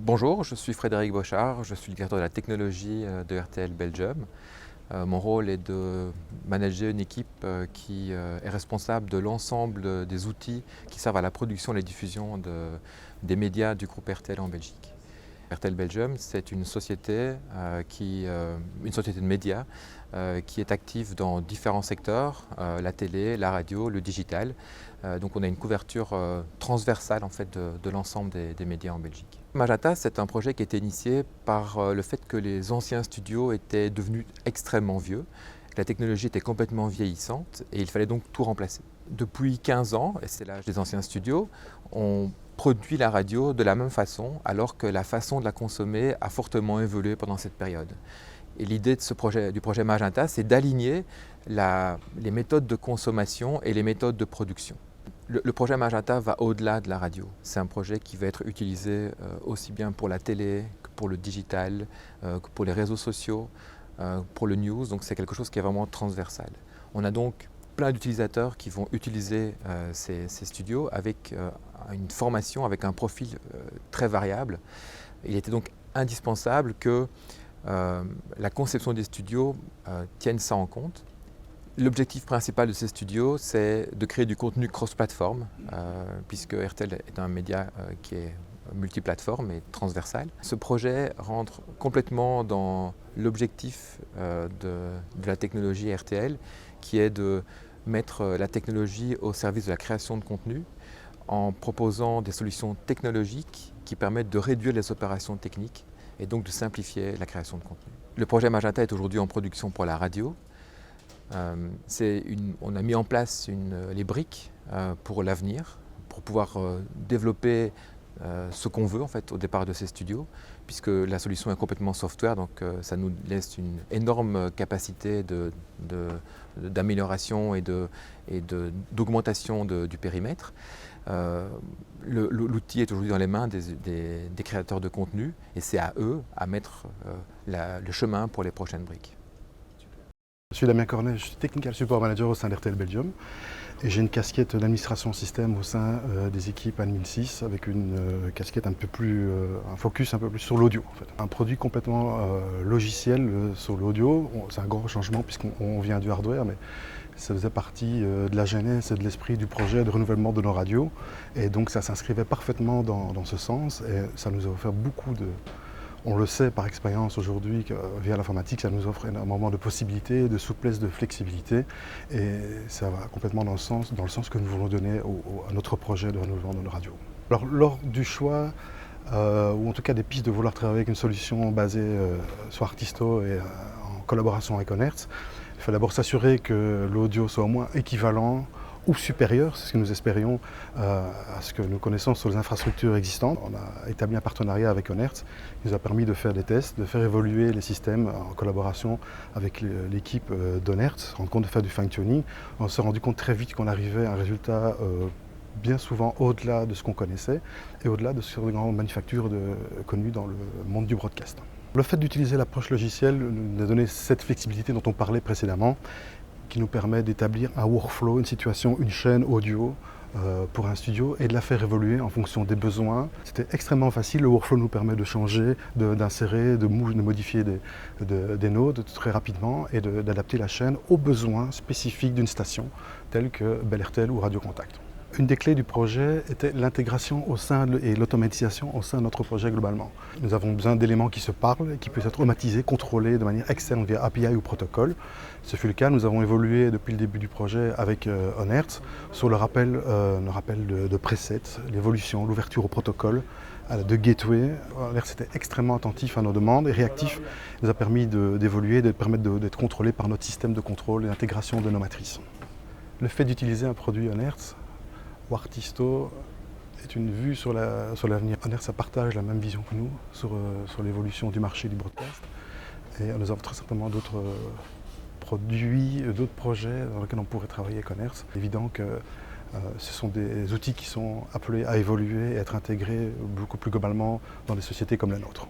Bonjour, je suis Frédéric Bochard, je suis le directeur de la technologie de RTL Belgium. Mon rôle est de manager une équipe qui est responsable de l'ensemble des outils qui servent à la production et la diffusion des médias du groupe RTL en Belgique. RTL Belgium, c'est une société de médias qui est active dans différents secteurs, la télé, la radio, le digital. Donc on a une couverture transversale en fait, de l'ensemble des médias en Belgique. Magenta, c'est un projet qui a été initié par le fait que les anciens studios étaient devenus extrêmement vieux. La technologie était complètement vieillissante et il fallait donc tout remplacer. Depuis 15 ans, et c'est l'âge des anciens studios, on produit la radio de la même façon alors que la façon de la consommer a fortement évolué pendant cette période. Et l'idée du projet Magenta, c'est d'aligner les méthodes de consommation et les méthodes de production. Le projet Magenta va au-delà de la radio. C'est un projet qui va être utilisé aussi bien pour la télé que pour le digital, que pour les réseaux sociaux, pour le news. Donc c'est quelque chose qui est vraiment transversal. On a donc plein d'utilisateurs qui vont utiliser ces studios avec une formation, avec un profil très variable. Il était donc indispensable que la conception des studios tienne ça en compte. L'objectif principal de ces studios, c'est de créer du contenu cross-platform, puisque RTL est un média qui est multiplateforme et transversal. Ce projet rentre complètement dans l'objectif de la technologie RTL, qui est de mettre la technologie au service de la création de contenu, en proposant des solutions technologiques qui permettent de réduire les opérations techniques et donc de simplifier la création de contenu. Le projet Magenta est aujourd'hui en production pour la radio. On a mis en place les briques pour l'avenir, pour pouvoir développer ce qu'on veut en fait au départ de ces studios, puisque la solution est complètement software, donc ça nous laisse une énorme capacité d'amélioration et d'augmentation du périmètre. L'outil est aujourd'hui dans les mains des créateurs de contenu et c'est à eux à mettre le chemin pour les prochaines briques. Je suis Damien Cornet, je suis Technical Support Manager au sein d'RTL Belgium et j'ai une casquette d'administration système au sein des équipes Admin 6 avec une casquette un focus un peu plus sur l'audio en fait. Un produit complètement logiciel sur l'audio, c'est un grand changement puisqu'on vient du hardware mais ça faisait partie de la genèse et de l'esprit du projet de renouvellement de nos radios et donc ça s'inscrivait parfaitement dans ce sens et ça nous a offert beaucoup de... On le sait par expérience aujourd'hui via l'informatique, ça nous offre énormément de possibilités, de souplesse, de flexibilité et ça va complètement dans le sens que nous voulons donner à notre projet de renouvellement de nos radios. Alors lors du choix, ou en tout cas des pistes de vouloir travailler avec une solution basée sur Artisto et en collaboration avec Onertz, il faut d'abord s'assurer que l'audio soit au moins équivalent ou supérieur, c'est ce que nous espérions à ce que nous connaissons sur les infrastructures existantes. On a établi un partenariat avec Onertz qui nous a permis de faire des tests, de faire évoluer les systèmes en collaboration avec l'équipe d'Onertz, se rendre compte de faire du fine-tuning. On s'est rendu compte très vite qu'on arrivait à un résultat bien souvent au-delà de ce qu'on connaissait et au-delà de ce que les grandes manufactures connues dans le monde du broadcast. Le fait d'utiliser l'approche logicielle nous a donné cette flexibilité dont on parlait précédemment, qui nous permet d'établir un workflow, une situation, une chaîne audio pour un studio et de la faire évoluer en fonction des besoins. C'était extrêmement facile, le workflow nous permet de changer, d'insérer, de modifier des nodes très rapidement et d'adapter la chaîne aux besoins spécifiques d'une station telle que Bell RTL ou Radio Contact. Une des clés du projet était l'intégration et l'automatisation au sein de notre projet globalement. Nous avons besoin d'éléments qui se parlent, qui puissent être automatisés, contrôlés de manière externe via API ou protocole. Ce fut le cas, nous avons évolué depuis le début du projet avec Onertz sur le rappel de presets, l'évolution, l'ouverture au protocole, de gateway. Onertz était extrêmement attentif à nos demandes et réactif. Il nous a permis d'évoluer, de permettre d'être contrôlé par notre système de contrôle et d'intégration de nos matrices. Le fait d'utiliser un produit Onertz ou Artisto est une vue sur l'avenir. Onertz partage la même vision que nous sur l'évolution du marché du broadcast. Et nous avons très certainement d'autres produits, d'autres projets dans lesquels on pourrait travailler avec Onertz. C'est évident que ce sont des outils qui sont appelés à évoluer et à être intégrés beaucoup plus globalement dans des sociétés comme la nôtre.